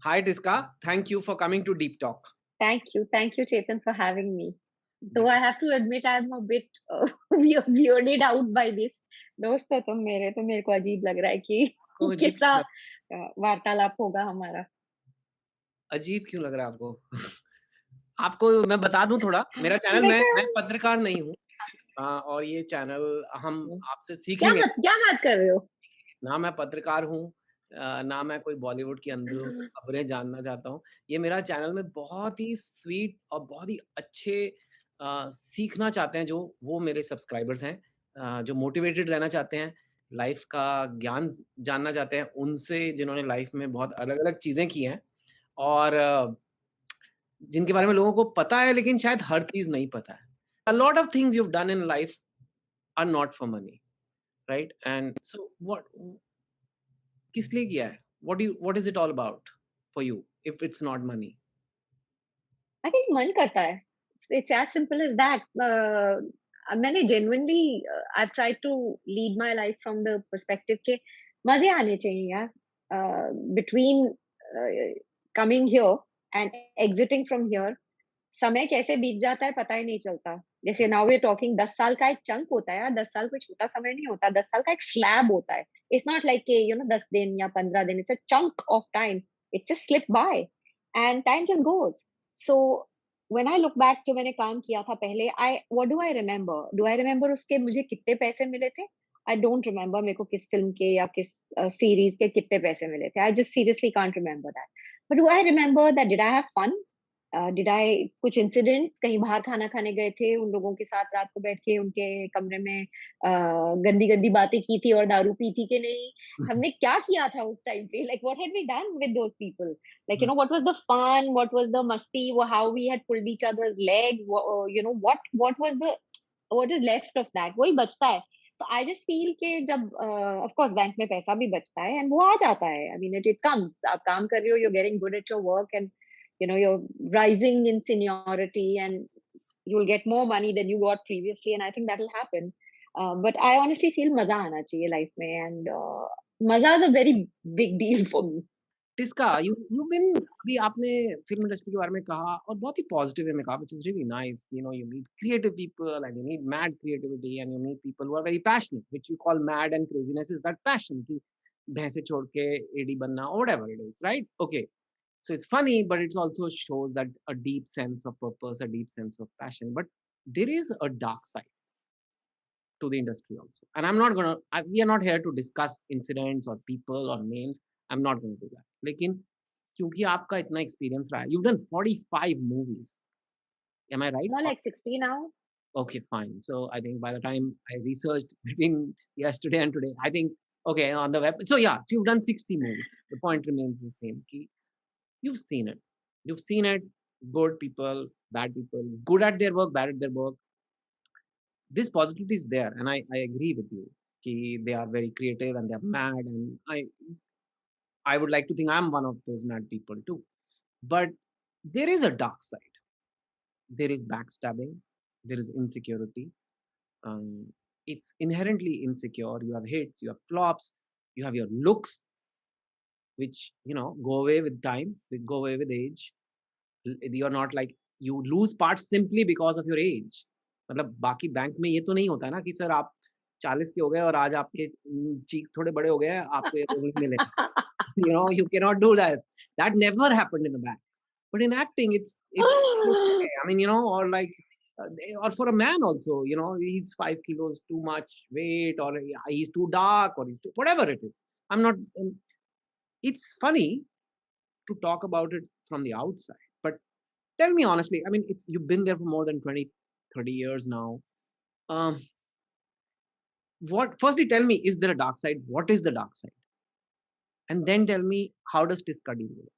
Hi, Tisca. Thank you for coming to Deeptalk. Thank you. Thank you, Chetan, for having me. Ji, Though I have to admit I'm a bit weirded out by this. दोस्त हो तुम मेरे, तो मेरे को अजीब लग रहा है कि आपको अजीब कैसा क्यों लग वार्तालाप होगा हमारा। अजीब क्यों लग रहा है आपको? आपको मैं बता दूँ थोड़ा, मेरा चैनल मैं बेटा, पत्रकार नहीं हूँ। और ये चैनल हम आपसे क्या सीखेंगे। क्या बात कर रहे हो? ना मैं पत्रकार हूँ, ना मैं कोई बॉलीवुड की अंदरूनी खबरें जानना चाहता हूँ। ये मेरा चैनल में बहुत ही स्वीट और बहुत ही अच्छे सीखना चाहते हैं जो वो मेरे सब्सक्राइबर्स हैं, जो मोटिवेटेड रहना चाहते हैं, लाइफ़ का ज्ञान जानना चाहते हैं, उनसे जिन्होंने लाइफ़ में बहुत अलग-अलग चीज़ें की हैं और जिनके बारे में लोगों को पता है लेकिन शायद हर चीज़ नहीं पता है। A lot of things you've done in life are not for money, right? And so what किस लिए किया है? What is it all about for you if it's not money? I think मन करता है। It's as simple as that. मैंने genuinely I try to lead my life from the perspective के मजे आने चाहिए यार। Between coming here and exiting from here समय कैसे बीत जाता है पता ही नहीं चलता। जैसे नाउ वी आर टॉकिंग 10 साल का एक चंक होता है यार। 10 साल कोई छोटा समय नहीं होता। 10 साल का एक स्लैब होता है। इट्स नॉट लाइक के 10 दिन या 15 दिन। It's a chunk of time. It's just slip by and time just goes. So when I look back जो मैंने काम किया था पहले, I what do I remember उसके मुझे कितने पैसे मिले थे? आई डोंट रिमेम्बर मेरे को किस फिल्म के या किस सीरीज के कितने पैसे मिले थे। I just seriously can't remember that. But do I remember that did I have fun? Did I कुछ इंसिडेंट्स कहीं बाहर खाना खाने गए थे उन लोगों के साथ रात को बैठ के उनके कमरे में गंदी गंदी बातें की थी और दारू पी थी कि नहीं? हमने क्या किया था उस टाइम पे? Like what had we done with those people? Like, what was the fun? What was the musty? How we had pulled each other's legs? What was the what is left of that? वही बचता है। So I just feel कि जब of course bank में पैसा भी बचता है and वो आ जाता है। I mean it comes. आप काम कर रहे हो, you're getting good at your work and you're rising in seniority and you'll get more money than you got previously and I think that'll happen. But I honestly feel मजा आना चाहिए life में and मजा is a very big deal for me. Tisca, you been अभी आपने film industry के बारे में कहा और बहुत ही पॉज़िटिव वे में कहा which is really nice, you meet creative people and you need mad creativity and you meet people who are very passionate which you call mad and craziness is that passion कि भैंसे छोड़ के AD बनना और whatever it is, right? Okay. So it's funny, but it also shows that a deep sense of purpose, a deep sense of passion. But there is a dark side to the industry also. And I'm not gonna, we are not here to discuss incidents or people or names. I'm not going to do that. लेकिन क्योंकि आपका इतना experience रहा है, you've done 45 movies. Am I right? More like 60 now. Okay, fine. So I think by the time I researched between yesterday and today, I think okay on the web. So yeah, if you've done 60 movies, the point remains the same. Ki you've seen it. You've seen it. Good people, bad people, good at their work, bad at their work. This positivity is there, and I agree with you. Ki they are very creative and they are mad, and I would like to think I'm one of those mad people too. But there is a dark side. There is backstabbing. There is insecurity. It's inherently insecure. You have hits, you have flops, you have your looks, which go away with time, go away with age. You're not like you lose parts simply because of your age. मतलब बाकी bank में ये तो नहीं होता है ना कि सर आप 40 के हो गए और आज आपके चीक थोड़े बड़े हो गए हैं, आपको ये रोल नहीं मिलेगा. You cannot do that. That never happened in the bank. But in acting, it's okay. I mean, or like, or for a man also, he's 5 kilos too much weight, or he's too dark, or he's too whatever it is. I'm not. It's funny to talk about it from the outside, but tell me honestly. I mean, you've been there for more than 20, 30 years now. Um, firstly tell me, is there a dark side? What is the dark side? And then tell me, how does Tisca deal with it?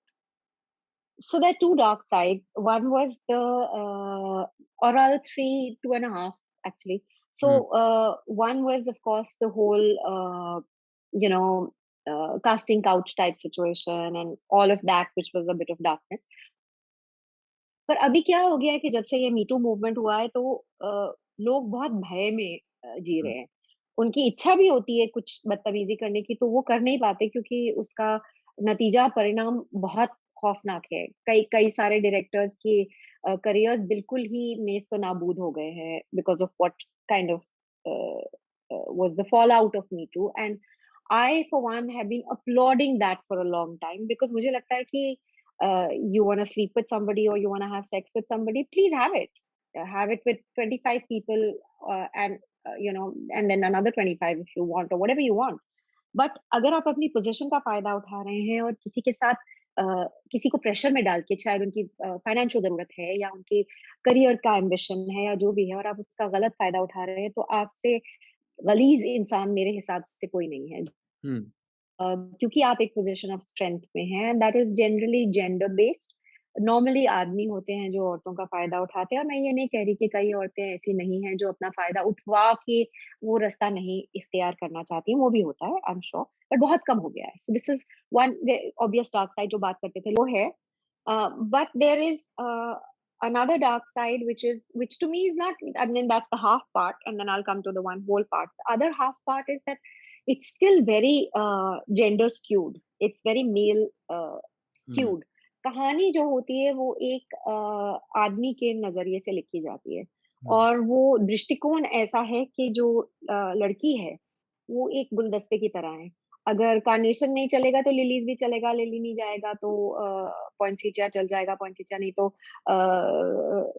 So there are two dark sides. One was the or rather three, 2.5 actually. Hmm. So one was of course the whole you know casting couch type situation and all of that, which was a bit of darkness. पर अभी क्या हो गया है कि जब से ये मीटू मूवमेंट हुआ है तो लोग बहुत भय में जी Hmm. रहे हैं। उनकी इच्छा भी होती है कुछ बदतमीजी करने की तो वो कर नहीं पाते क्योंकि उसका नतीजा परिणाम बहुत खौफनाक है। कई सारे डायरेक्टर्स के करियर्स बिल्कुल ही नेस्त तो नाबूद हो गए हैं because of what kind of was the fallout of Me Too. And I, for one, have been applauding that for a long time because मुझे लगता है कि you want to sleep with somebody or you want to have sex with somebody, please have it. Have it with 25 people and and then another 25 if you want or whatever you want. But अगर आप अपनी position का फायदा उठा रहे हैं और किसी के साथ किसी को प्रेशर में डाल के शायद उनकी फाइनेंशियल जरूरत है या उनके करियर का एम्बिशन है या जो भी है और आप उसका गलत फायदा उठा रहे हैं तो आपसे गलीज इंसान मेरे हिसाब से कोई नहीं है हम्म क्योंकि आप एक पोजीशन ऑफ स्ट्रेंथ में हैं that is generally gender based normally आदमी होते हैं जो औरतों का फायदा उठाते हैं और मैं ये नहीं कह रही कि कई औरतें ऐसी नहीं हैं जो अपना फायदा उठवा के वो रास्ता नहीं इख्तियार करना चाहती वो भी होता है आई एम श्योर बट बहुत कम हो गया है so this is one obvious dark side जो बात करते थे वो है but there is another dark side which to me is not I mean that's the half part and then I'll come to the one whole part the other half part is that it's still very gender skewed it's very male hmm skewed कहानी जो होती है वो एक आदमी के नजरिए से लिखी जाती है हम्म और वो दृष्टिकोण ऐसा है कि जो लड़की है वो एक गुलदस्ते की तरह है अगर कार्नेशन नहीं चलेगा तो लिलीज भी चलेगा लिली नहीं जाएगा तो पॉइंसेटिया चल जाएगा पॉइंसेटिया नहीं तो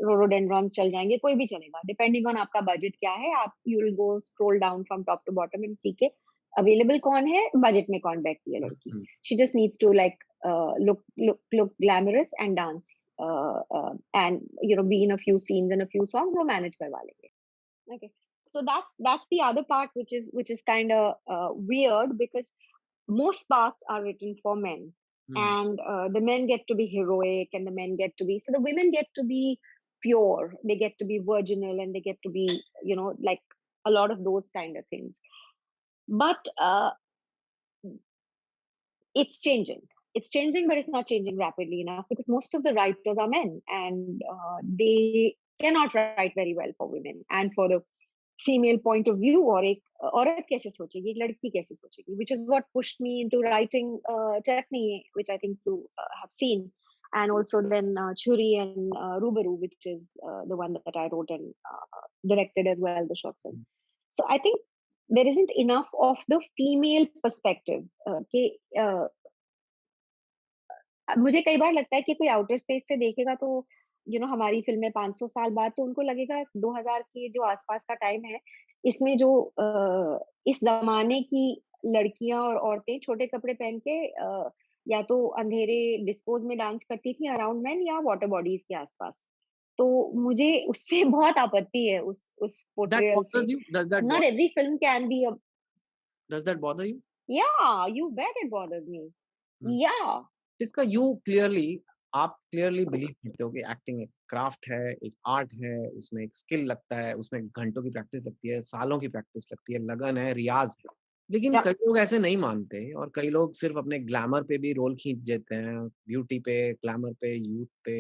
रोडोडेंड्रॉन्स चल जाएंगे कोई भी चलेगा डिपेंडिंग ऑन आपका बजट क्या है आप you will go scroll down from top to bottom and see के अवेलेबल कौन है बजट में कौन बैठती है लड़की hmm she just needs to like look glamorous and dance and be in a few scenes and a few songs वो manage करवा लेंगे okay so that's the other part which is kind of weird because most parts are written for men hmm and the men get to be heroic and the men get to be so the women get to be pure they get to be virginal and they get to be like a lot of those kind of things but it's changing but it's not changing rapidly enough because most of the writers are men and they cannot write very well for women and for the female point of view और एक औरत कैसे सोचेगी एक लड़की कैसे सोचेगी which is what pushed me into writing Chutney which I think you have seen and also then Churi and Rubaru which is the one that I wrote and directed as well the short film so I think there isn't enough of the female perspective कि मुझे कई बार लगता है कि कोई outer space से देखेगा तो हमारी फिल्में 500 साल बाद तो उनको लगेगा 2000 के जो आसपास का टाइम है इसमें जो इस जमाने की लड़कियां और औरतें छोटे कपड़े पहन के या तो अंधेरे डिस्कोज में डांस करती थी अराउंड मैन या वाटर बॉडीज के आसपास तो मुझे उससे बहुत आपत्ति है उस that पोर्ट्रेयल से bothers you not every film can be does that bother you या you bet it bothers me hmm या इसका यू क्लियरली आप क्लियरली बिलीव करते हो कि एक्टिंग एक क्राफ्ट है एक आर्ट है उसमें एक स्किल लगता है उसमें घंटों की प्रैक्टिस लगती है सालों की प्रैक्टिस लगती है लगन है रियाज है लेकिन या कई लोग ऐसे नहीं मानते और कई लोग सिर्फ अपने ग्लैमर पे भी रोल खींच देते हैं ब्यूटी पे ग्लैमर पे यूथ पे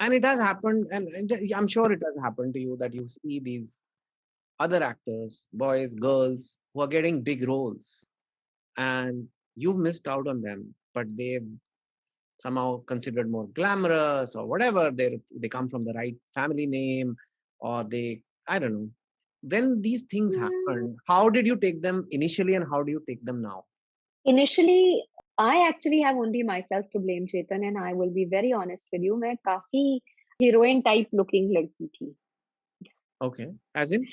and it has happened and I am sure it has happened to you that you see these other actors boys girls who are getting big roles and you missed out on them but they somehow considered more glamorous or whatever they come from the right family name or they I don't know when these things happen how did you take them initially and how do you take them now Initially, I actually have only myself to blame, Chetan, and I will be very honest with you. मैं काफी heroine type looking लड़की थी. okay as in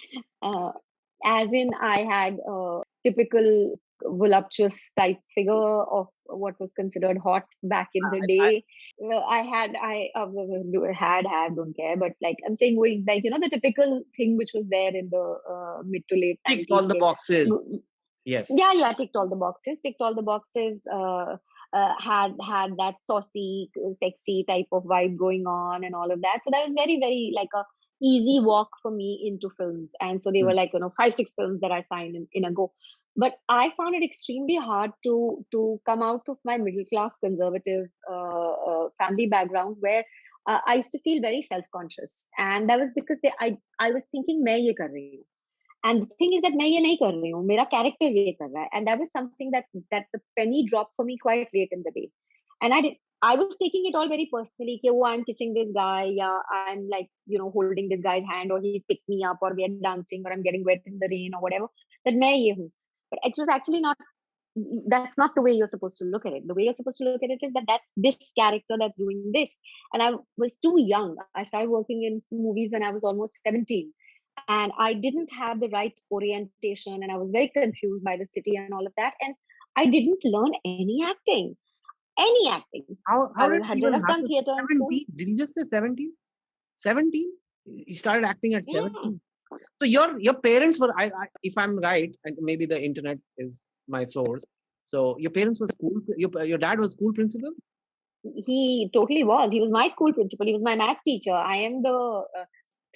As in, I had a typical voluptuous type figure of what was considered hot back in the I day. I had, don't care, but like I'm saying, going like the typical thing which was there in the mid to late ticked all 90s. the boxes yes Yeah, ticked all the boxes. Ticked all the boxes. Had that saucy, sexy type of vibe going on and all of that. So that was very, very like a easy walk for me into films. And so they Hmm. were like 5-6 films that I signed in a go. But I found it extremely hard to come out of my middle class conservative family background where I used to feel very self conscious, and that was because I was thinking मैं ये कर रही हूँ. And the thing is that मैं ये नहीं कर रही हूँ मेरा character ये कर रहा है and that was something that the penny dropped for me quite late in the day and I did I was taking it all very personally. कि, oh, I'm kissing this guy, yeah, I'm like, holding this guy's hand, or he picked me up, or we are dancing, or I'm getting wet in the rain, or whatever. That मैं ये हूँ. But it was actually not. That's not the way you're supposed to look at it. The way you're supposed to look at it is that that's this character that's doing this. And I was too young. I started working in movies when I was almost 17. And I didn't have the right orientation, and I was very confused by the city and all of that. And I didn't learn any acting. Any acting. How did it Had even just done happen? theater in school. 17? Did you just say 17? 17? You started acting at Yeah. 17. So your parents were, if I'm right, and maybe the internet is my source. So your parents were school. Your dad was school principal. He totally was. He was my school principal. He was my maths teacher. I am the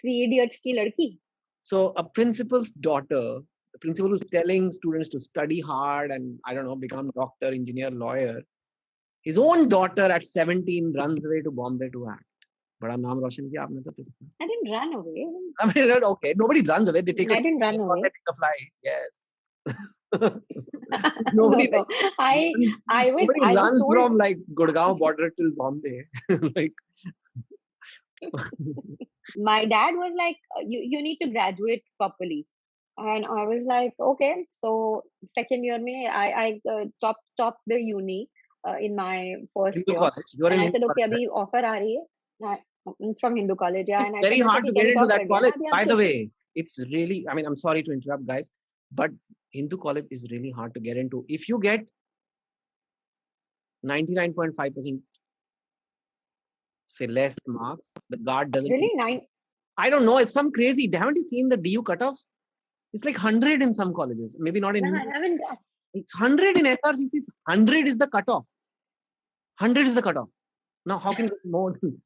Three Idiots ki ladki. So a principal's daughter, the principal who's telling students to study hard and I don't know, become doctor, engineer, lawyer. His own daughter at 17 runs away to Bombay to act. बड़ा नाम रोशन किया आपने तो किसने? I didn't run away. I mean, okay, nobody runs away. They take I didn't run away. They take a flight. Yes. Nobody. No. I nobody runs told, from like Gurgaon border till Bombay. Like my dad was like, you need to graduate properly. And I was like, okay. So second year mein, I topped the uni in my first Hindu year. college. You are in And I Hindu said, okay, college. abhi offer aa rahi hai. From Hindu college, yeah. It's And I very said, hard to "ठीक get है, into top that कर दिया college. ना, By अभी the आप way, it's really, I mean, I'm sorry to interrupt, guys, but Hindu college is really hard to get into. If you get 99.5%, say less marks, the guard doesn't. really nine. I don't know. It's some crazy. Haven't you seen the DU cutoffs? It's like 100 in some colleges. Maybe not in. No, I haven't. It's 100 in SRCC. 100 is the cutoff. 100 is the cutoff. Now, how can you get more than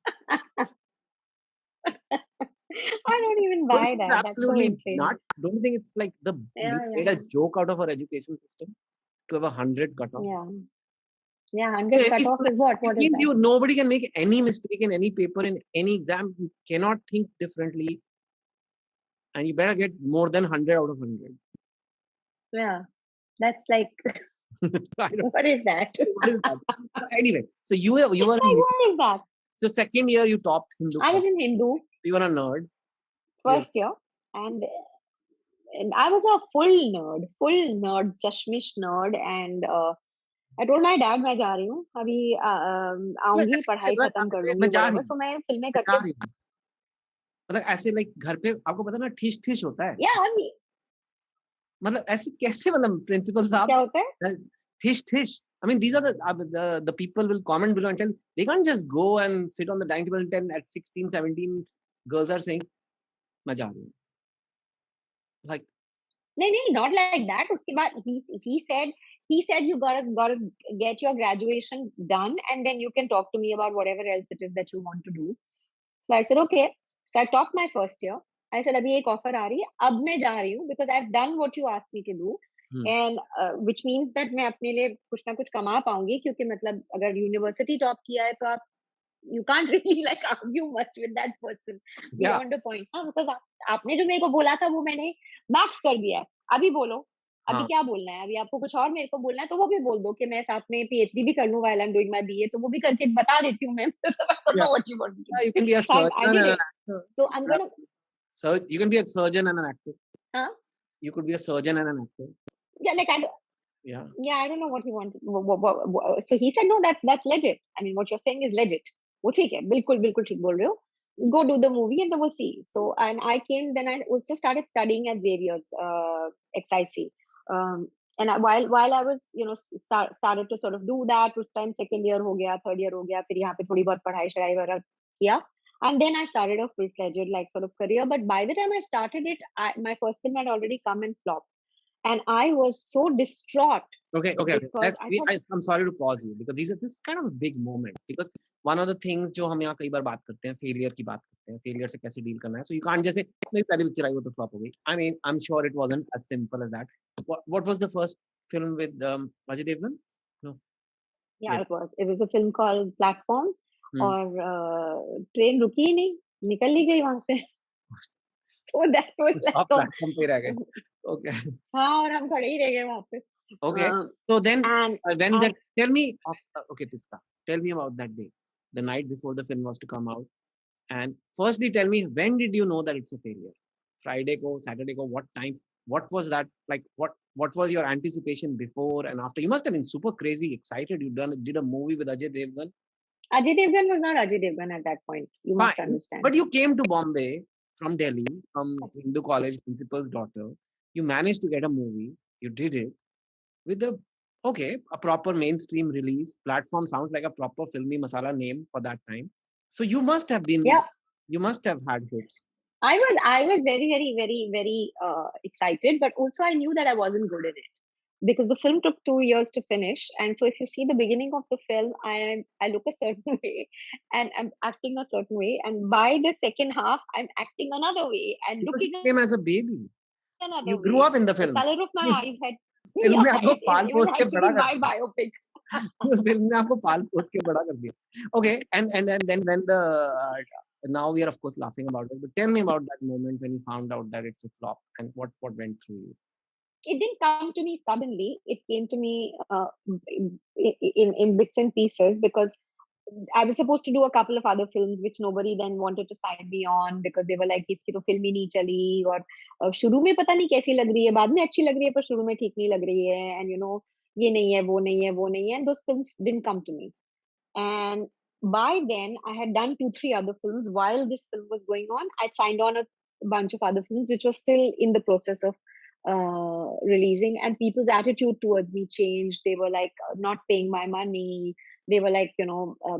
I don't even Don't buy you think it's that. That's so absolutely insane. not? Don't you think it's like they Yeah, made yeah, a joke out of our education system to have 100 cutoff? yeah. Yeah, 100 Any cutoff is student, what? it What is means that? you nobody can make any mistake in any paper in any exam. You cannot think differently, and you better get more than 100 out of 100. Yeah, that's like, I don't what is that? what is that? Anyway, so you were Like, in what is that? so second year you topped Hindu. I was in Hindu You were a nerd. first year, and I was a full nerd, chashmish nerd, and I told my dad मैं जा रही हूँ अभी आऊंगी पढ़ाई खत्म कर लूंगी whatever. So मैं फिल्में करके मतलब ऐसे लाइक घर पे आपको पता ना ठिश ठिश होता है yeah अभी मतलब ऐसे कैसे मतलब प्रिंसिपल क्या साहब होता है ठिश ठिश I mean, these are the people will comment below and tell they can't just go and sit on the dining table and tell at 16, 17 girls are saying, मैं जा रही हूँ. Like, नहीं not like that. उसके बाद he said you gotta get your graduation done, and then you can talk to me about whatever else it is that you want to do. So I said okay. So I topped my first year. I said अभी एक offer आ रही है, अब मैं जा रही हूँ because I've done what you asked me to do. And which means that मैं अपने लिए कुछ ना कुछ कमा पाऊंगी क्योंकि मतलब अगर यूनिवर्सिटी टॉप किया है तो आप you can't really like argue much with that person beyond a point. हाँ because आपने जो मेरे को बोला था वो मैंने मैक्स कर दिया है. अभी बोलो अभी क्या बोलना है अभी आपको कुछ और मेरे को बोलना है तो वो भी बोल दो कि मैं साथ में PhD भी कर लूँ while I'm doing my BA तो वो भी करके बता देती हूँ मैं. I don't know what you want. You can be a surgeon I did it. So I'm gonna. So you can be a surgeon and an actor. Huh? You could be a surgeon and an actor. Yeah, like I don't. Yeah. Yeah, I don't know what he wanted. So he said, no, that's legit. I mean, what you're saying is legit. वो ठीक है, बिल्कुल ठीक बोल रहे हो. Go do the movie and then we'll see. So and I came. Then I also started studying at Xavier's XIC. And while I was started to sort of do that. उस time second year हो गया, third year हो गया. फिर यहाँ पे थोड़ी बहुत पढ़ाई शढ़ाई वगैरह किया. And then I started a full-fledged like sort of career. But by the time I started it, my first film had already come and flopped. And I was so distraught. Okay. Because I'm sorry to pause you because this is kind of a big moment because one of the things जो हम यहाँ कई बार बात करते हैं failure की बात करते हैं failure से कैसे deal करना है. So you can't just say मेरी पहली पिक्चर आई वो तो flop हो गई. I mean, I'm sure it wasn't as simple as that. What was the first film with Ajay Devgan? No. Yeah, yes. It was a film called Platform. और train रुकी ही नहीं, निकल ही गई वहां से. So that was like platform पे रह गए. Okay. हाँ और हम खड़े ही रह गए वहां पे. Okay. Um, So then, and when that, and tell me, okay, Tisca, tell me about that day, the night before the film was to come out. And firstly, tell me, when did you know that it's a failure? Friday go, Saturday go, what time? What was that like? What was your anticipation before and after? You must have been super crazy excited. You did a movie with Ajay Devgan. Ajay Devgan was not Ajay Devgan at that point. You must Fine. understand. But you came to Bombay from Delhi, from Hindu college, principal's daughter. You managed to get a movie. You did it with a proper mainstream release. Platform sounds like a proper filmy masala name for that time. So Yeah, you must have had hopes. I was very, very, very, very excited, but also I knew that I wasn't good at it because the film took 2 years to finish. And so if you see the beginning of the film, I look a certain way and I'm acting a certain way. And by the second half, I'm acting another way and Because you looking came as a baby. So another you grew way. up in the The film. color of my eyes had film yeah, में आपको पाल it was पोस के actually बड़ा कर my दिया. biopic. उस film ने आपको पाल पोस के बड़ा कर दिया. Okay, and then when the now we are of course laughing about it, but tell me about that moment when you found out that it's a flop and what went through you. It didn't come to me suddenly. It came to me in bits and pieces because I was supposed to do a couple of other films which nobody then wanted to sign me on because they were like इसकी तो film ही नहीं चली और शुरू में पता नहीं कैसी लग रही है बाद में अच्छी लग रही है पर शुरू में ठीक नहीं लग रही है and you know ये नहीं है वो नहीं है वो नहीं है and those films didn't come to me. And by then, I had done two, three other films. While this film was going on, I'd signed on a bunch of other films, which was still in the process of releasing. And people's attitude towards me changed. They were like not paying my money. They were like,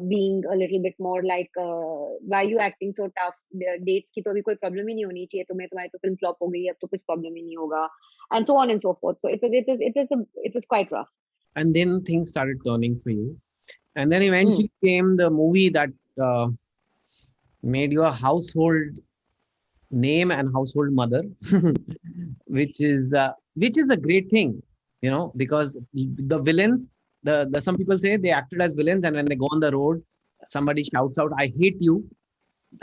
being a little bit more like, why are you acting so tough? The dates की तो अभी कोई problem ही नहीं होनी चाहिए तुम्हें तुम्हारी तो film flop हो गई अब तो कुछ problem ही नहीं होगा and so on and so forth. So it was quite rough. And then things started turning for you. And then Hmm. eventually came the movie that uh, made you a household name and household mother, which is a great thing, because the villains, the some people say they acted as villains, and when they go on the road, somebody shouts out, "I hate you."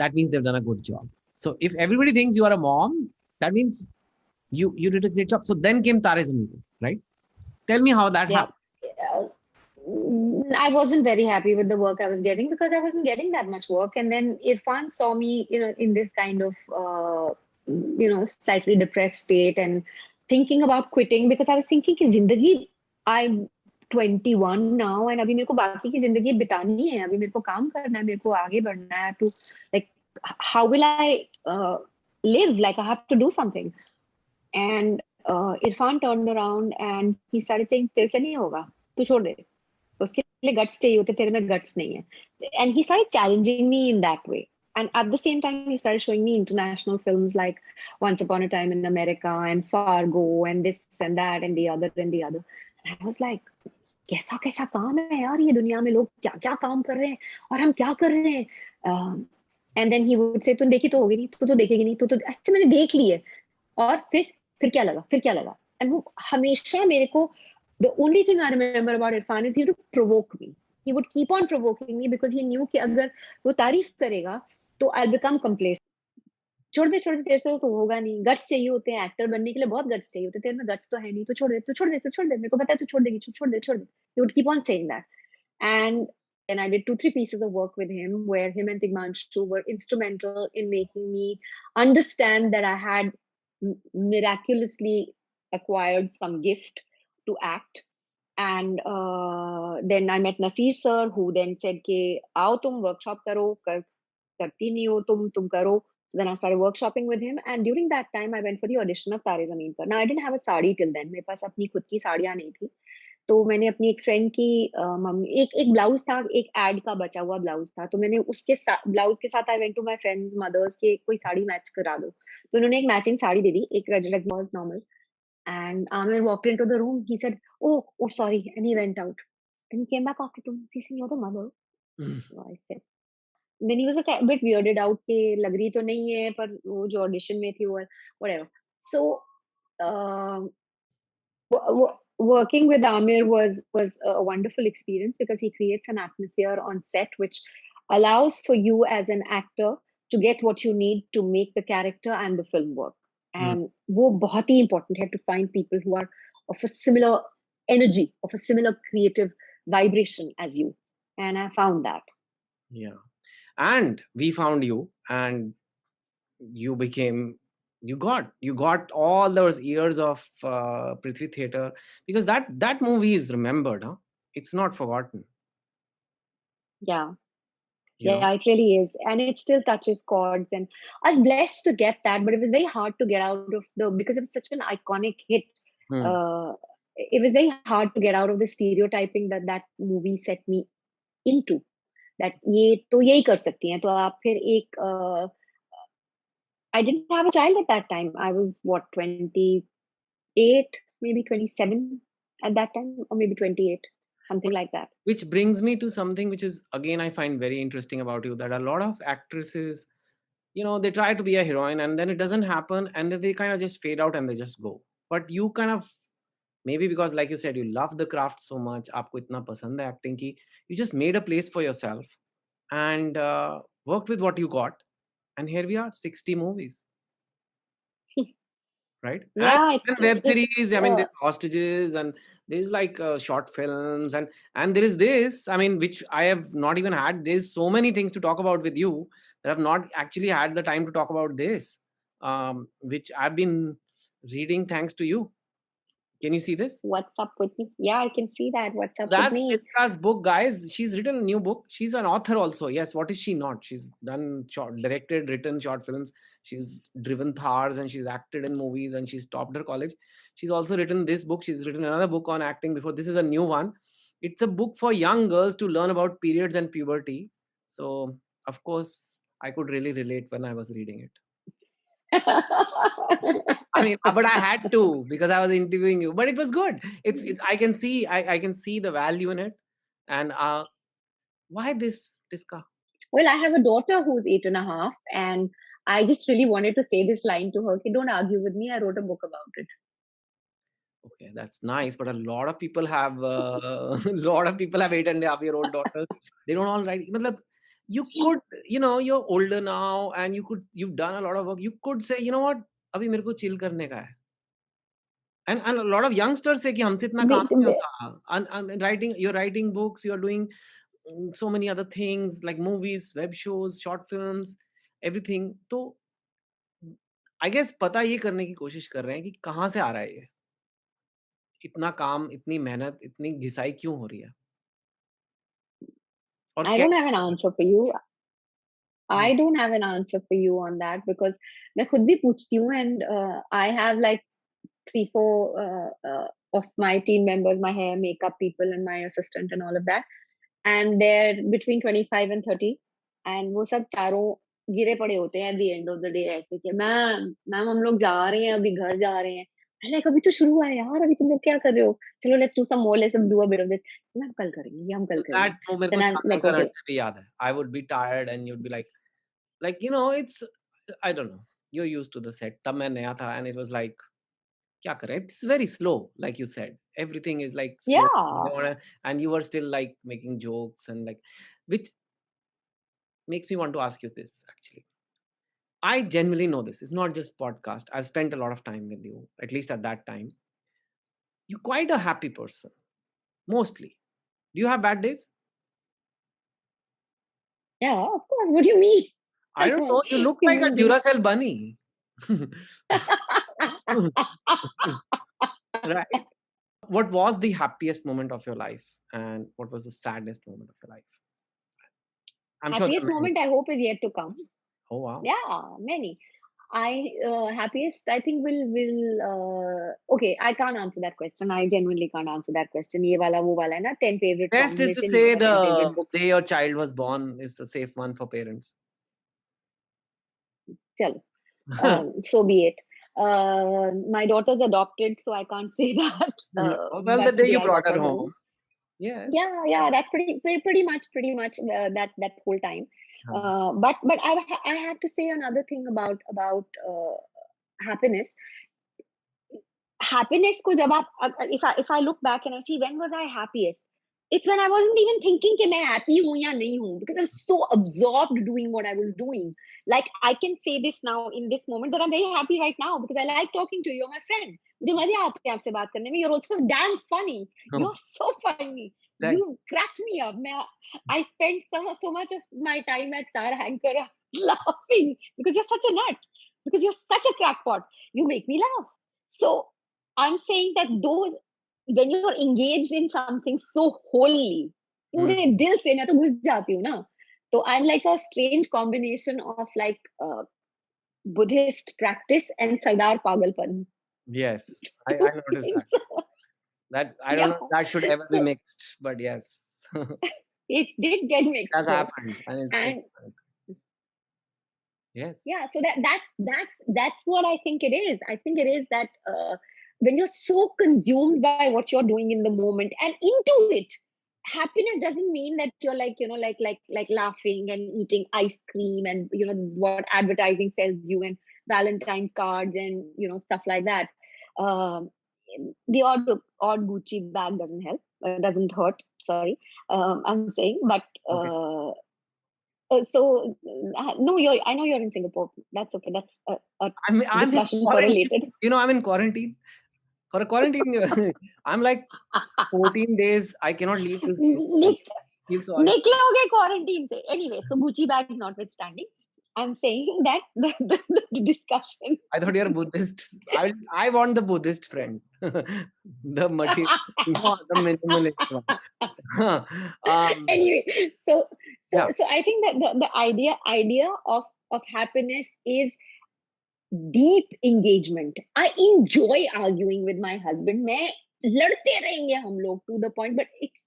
That means they've done a good job. So if everybody thinks you are a mom, that means you did a great job. So then came Tare Zameen Par, right? Tell me how that Yeah. happened. I wasn't very happy with the work I was getting because I wasn't getting that much work. And then Irfan saw me, in this kind of, slightly depressed state and thinking about quitting because I was thinking कि जिंदगी I'm 21 now and अभी मेरे को बाकी की जिंदगी बितानी है अभी मेरे को काम करना है मेरे को आगे बढ़ना है to like how will I live like I have to do something and Irfan turned around and he started saying तेरे से नहीं होगा तू छोड़ दे उसके लिए गट्स चाहिए होते तेरे में गट्स नहीं है and he started challenging me in that way and at the same time he started showing me international films like Once Upon a Time in America and Fargo and this and that and the other and the other and I was like कैसा कैसा काम है यार ये दुनिया में लोग क्या क्या काम कर रहे हैं और हम क्या कर रहे हैं and then he would say तू देखी तो होगी नहीं तू तो देखेगी नहीं तू तो ऐसे मैंने देख ली है और फिर क्या लगा एंड वो हमेशा मेरे को the only thing I remember about Irfan is he would provoke me. He would keep on provoking me because he knew कि अगर वो तारीफ करेगा तो I'll become complacent. छोड़ दे तेरे से तो होगा नहीं गट्स चाहिए होते हैं एक्टर बनने के लिए बहुत गट्स चाहिए होते हैं तेरे में गट्स तो है नहीं तो छोड़ दे मेरे को पता है तू छोड़ देगी छोड़ दे he would keep on saying that and then I did 2 3 pieces of work with him where him and Tigmanshu were instrumental in making me understand that I had miraculously acquired some gift to act and then I met Nasir sir who then said कि आओ तुम workshop करो करती नहीं हो तुम करो so then I started workshopping with him and during that time I went for the audition of Tare Zameen Par. Now I didn't have a sari till then मेरे पास अपनी खुद की साड़ियाँ नहीं थी तो मैंने अपनी एक फ्रेंड की मम्मी एक ब्लाउज था एक एड का बचा हुआ ब्लाउज था तो मैंने उसके ब्लाउज के साथ I went to my friend's mother's के कोई साड़ी मैच करा दो तो उन्होंने एक मैचिंग साड़ी दे दी एक रजरक was normal and Amir walked into the room. He said, "Oh, sorry," and he went out. Then he came back after 2 months. He said, "You're the mother." So I said. Then he was a bit weirded out कि लग रही तो नहीं है पर वो जो audition में थी वो whatever. So uh, working with Amir was a wonderful experience because he creates an atmosphere on set which allows for you as an actor to get what you need to make the character and the film work. Mm. And वो बहुत ही important है to find people who are of a similar energy, of a similar creative vibration as you. And I found that. Yeah. And we found you, and you became, you got all those years of Prithvi Theatre, because that movie is remembered, huh? It's not forgotten, Yeah. you know. Yeah, it really is. And it still touches chords. And I was blessed to get that, but it was very hard to get out of because it was such an iconic hit. Hmm. Uh, it was very hard to get out of the stereotyping that movie set me into. That ये तो यही कर सकती हैं, तो आप फिर एक I didn't have a child at that time. I was what, 28, maybe 27 at that time, or maybe 28, something But like that. which brings me to something which is, again, I find very interesting about you, that a lot of actresses, they try to be a heroine and then it doesn't happen, and then they kind of just fade out and they just go. But you kind of, maybe because, like you said, you love the craft so much, aapko itna pasand hai acting ki, you just made a place for yourself and worked with what you got, and here we are, 60 movies, right? And Yeah, web it's series, I mean, there's hostages, and there's like short films, and there is this, I mean, which I have not even had, there's so many things to talk about with you that I've not actually had the time to talk about this, which I've been reading thanks to you. Can you see this? what's up with me. Yeah, I can see that. What's up with That's me. Tisca's book, guys. She's written a new book. She's an author also. Yes, what is she not? She's done directed, written short films. She's driven Thars and she's acted in movies and she's topped her college. She's also written this book. She's written another book on acting before. This is a new one. It's a book for young girls to learn about periods and puberty. So, of course, I could really relate when I was reading it. I mean, but I had to because I was interviewing you. But it was good. It's I can see the value in it. And why this Tisca? Well, I have a daughter who's 8.5, and I just really wanted to say this line to her. Okay, don't argue with me. I wrote a book about it. Okay, that's nice. But a lot of people have a lot of people have 8.5-year-old daughters. They don't all write. Matlab, you could, you're older now and you've done a lot of work. You could say, you know what, अभी मेरे को chill करने का है. And a lot of youngsters say कि हमसे इतना काम नहीं They- होता. And you're writing books, you're doing so many other things like movies, web shows, short films, everything. तो I guess पता ये करने की कोशिश कर रहे हैं कि कहाँ से आ रहा है ये? इतना काम, इतनी मेहनत, इतनी घिसाई क्यों हो रही है? और I don't कैसे have an हो रही answer for you. है? I don't have an answer for you on that because मैं खुद भी पूछती हूँ, and I have like 3, 4 of my team members, my hair, makeup people, and my assistant, and all of that. And they're between 25 and 30. And वो सब चारों गिरे पड़े होते हैं at the end of the day, ऐसे कि मैम हम लोग जा रहे हैं, अभी घर जा रहे हैं. लाइक अभी तो शुरू हुआ है यार, अभी तुम लोग क्या कर रहे हो? चलो let's do some more, let's do a bit of this. Ma'am कल करेंगे, ये हम कल करेंगे. वो मेरे को देन आई शानदार लाइक करंट ओके. से भी याद है. I would be tired and you'd be like, it's, I don't know. You're used to the set. तब मैं नया था and it was like, क्या करें? It's very slow, like you said. Everything is like slow. Yeah. And you were still like making jokes and like, which makes me want to ask you this actually. I genuinely know this. It's not just podcast. I've spent a lot of time with you, at least at that time. You're quite a happy person, mostly. Do you have bad days? Yeah, of course. What do you mean? I don't know. You look like a Duracell bunny. Right? What was the happiest moment of your life? And what was the saddest moment of your life? I'm sure there Happiest are many. moment I hope is yet to come. Oh, wow. Yeah, many. I happiest I think will okay, I can't answer that question. I genuinely can't answer that question. ये वाला वो वाला है ना, 10 favorite Best songs is में to से नहीं say होगा 10 the favorite books. day your child was born is the safe one for parents. चलो, so be it. My daughter's adopted, so I can't say that. Well, the That's day the day you I got brought her her home. home. Yes. Yeah, that's pretty much that whole time. Huh. But I have to say another thing about happiness. Happiness को जब आप if I look back and I see when was I happiest, it's when I wasn't even thinking कि मैं happy हूँ या नहीं हूँ, because I was so absorbed doing what I was doing. Like I can say this now in this moment that I'm very happy right now because I like talking to you. You're my friend. मुझे मजे आते हैं आपसे बात करने में. You're also damn funny. You're so funny. Thank You crack me up. I spent so much of my time at Star Anchor laughing because you're such a nut. Because you're such a crackpot. You make me laugh. So I'm saying that those when you're engaged in something so wholly, you. पूरे दिल से मैं तो घुस जाती हूँ ना. So I'm like a strange combination of like Buddhist practice and Sardar Pagalpan. Yes, I Two noticed things. that. That I don't Yeah. know if that should ever be So mixed, but yes, it did get mixed that there. happened, and it's so And yes. yeah, so that's what I think it is. I think it is that when you're so consumed by what you're doing in the moment and into it, happiness doesn't mean that you're like, like laughing and eating ice cream and what advertising sells you and Valentine's cards and stuff like that. um, the odd Gucci bag doesn't help, doesn't hurt, sorry. I'm saying, but Okay. so no, I know you're in Singapore. That's okay. That's a I'm in discussion for a quarantine. later. I'm in quarantine. For a quarantine, I'm like 14 days. I cannot leave this place. I Nick, feel sorry. निकलोगे quarantine से. Anyway, so Gucci bag notwithstanding, I'm saying that the discussion. I thought you're a Buddhist. I want the Buddhist friend, the material, not the minimalist one. Anyway, so Yeah. I think that the idea of happiness is deep engagement. I enjoy arguing with my husband. मैं लड़ते रहेंगे हम लोग to the point, but it's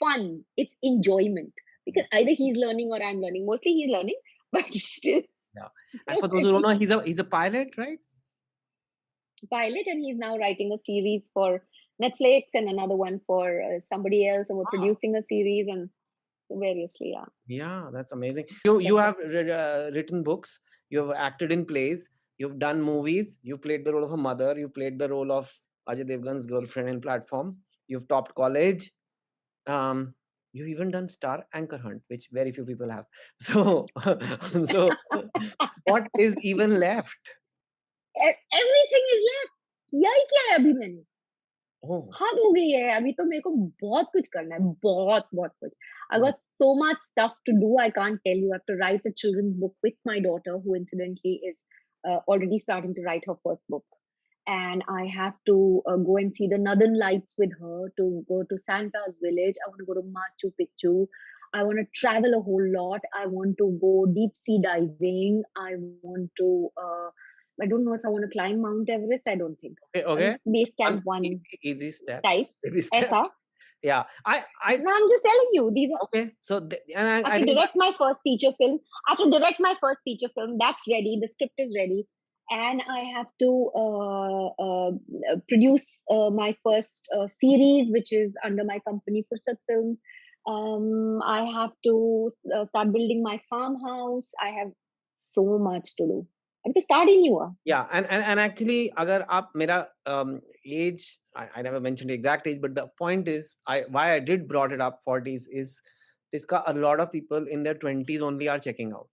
fun. It's enjoyment because either he's learning or I'm learning. Mostly he's learning, but still Yeah. And for those who don't know, he's a pilot, right? pilot, and he's now writing a series for Netflix and another one for somebody else, and we're Wow. producing a series and variously. Yeah. Yeah, that's amazing. You have written books. You have acted in plays. You've done movies. You played the role of a mother. You played the role of Ajay Devgan's girlfriend in Platform. You've topped college. Um, you've even done Star Anchor Hunt, which very few people have. So, so what is even left? Everything is left. यही क्या है अभी मैंने Oh, हद हो गई है अभी तो मेरे को बहुत कुछ करना है बहुत बहुत कुछ I got so much stuff to do. I can't tell you. I have to write a children's book with my daughter, who incidentally is already starting to write her first book. And I have to go and see the Northern Lights with her, to go to Santa's village. I want to go to Machu Picchu. I want to travel a whole lot. I want to go deep sea diving. I want to I don't know if I want to climb Mount Everest. I don't think. okay, okay. Base One camp one easy steps. types. Baby step. ऐसा. Yeah, I No, I'm just telling you. These are. okay. So and I I have to think direct my first feature film. I have to direct my first feature film. That's ready. The script is ready, and I have to produce my first series, which is under my company Fursat Films. I have to start building my farmhouse. I have so much to do. I have to start in you. yeah, and actually, agar aap mera age, I never mentioned the exact age, but the point is, why I did brought it up 40s is, इसका a lot of people in their 20s only are checking out.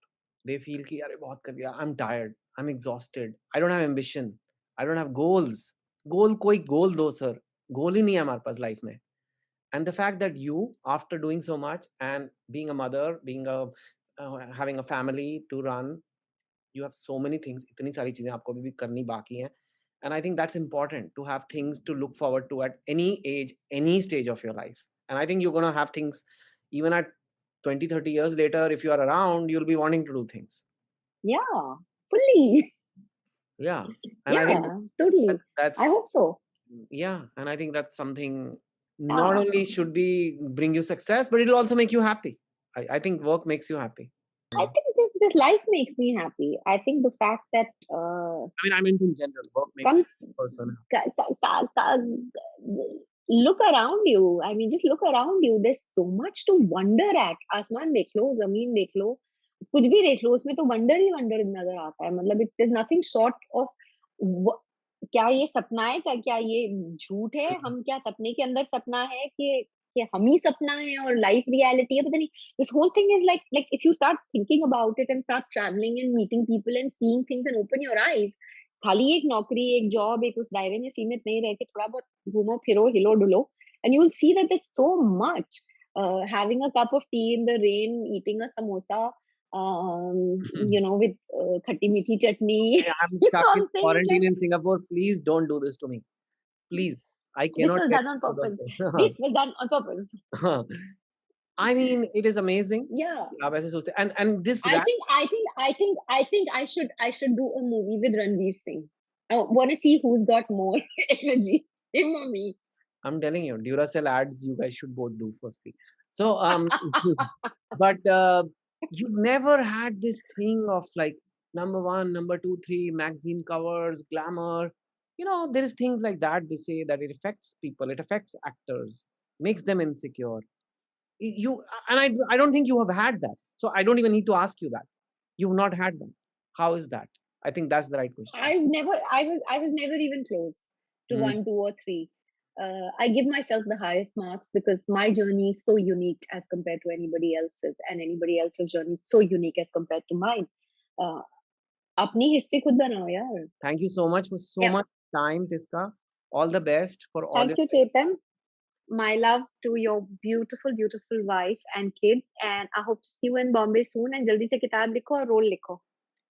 They feel कि अरे बहुत कर लिया, I'm tired, I'm exhausted, I don't have ambition, I don't have goals. कोई goal दो sir, goal ही नहीं है हमारे पास life में. And the fact that you, after doing so much and being a mother, being a having a family to run, you have so many things, इतनी सारी चीजें आपको अभी भी करनी बाकी हैं. And I think that's important to have things to look forward to at any age, any stage of your life. And I think you're going to have things even at 20, 30 years later. If you are around, you'll be wanting to do things. Yeah, fully. Yeah. And I Yeah, think totally. that's, I hope so. yeah. And I think that's something not Yeah. only should be bring you success, but it'll also make you happy. I think work makes you happy. I think just life makes me happy. I think the fact that I mean, I meant in general, work makes come a person look around you. I mean, just look around you. There's so much to wonder at. आसमान देख लो, जमीन देख लो, कुछ भी देख लो, उसमें तो wonder ही wonder नजर आता है. मतलब there's nothing short of क्या ये सपना है, क्या क्या ये झूठ है, हम क्या सपने के अंदर सपना है कि कि हम ही सपना है और लाइफ रियलिटी है, पता नहीं. This whole thing is like if you start thinking about it and start traveling and meeting people and seeing things and open your eyes, खाली एक नौकरी, एक जॉब, एक उस दायरे में सीमित नहीं रह के थोड़ा बहुत घूमो फिरो, हिलो डुलो, and you will see that there's so much. Having a cup of tea in the rain, eating a samosa, with khatti meethi chutney. Okay, I'm You stuck know what in I'm saying? It's quarantine like in Singapore. Please don't do this to me. Please. I this cannot was get done on out of purpose. this. This was done on purpose. I mean, it is amazing. Yeah. आप ऐसे सोचते and this I rat. think I think I think I think I should do a movie with Ranveer Singh. I want to see who's got more energy, him or me. I'm telling you, Duracell ads you guys should both do firstly. So but you never had this thing of like number one, number two, three, magazine covers, glamour. There is things like that. They say that it affects people, it affects actors, makes them insecure. You and I don't think you have had that. So I don't even need to ask you that. You've not had them. How is that? I think that's the right question. I was never even close to Mm, 1, 2, or 3. I give myself the highest marks because my journey is so unique as compared to anybody else's, and anybody else's journey is so unique as compared to mine. Uh, अपनी history खुद बनाओ यार. Thank you so much for so Yeah. much time, Tiska. All the best for all Thank your. you, Chetan. My love to your beautiful, beautiful wife and kids. And I hope to see you in Bombay soon. And jaldi se kitab likho और role likho.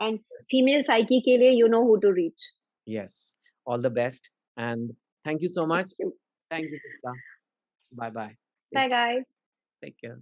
And female psyche ke liye, you know who to reach. Yes. All the best. And thank you so Thank much. you. Thank you, Tiska. Bye bye. Bye, guys. Take care.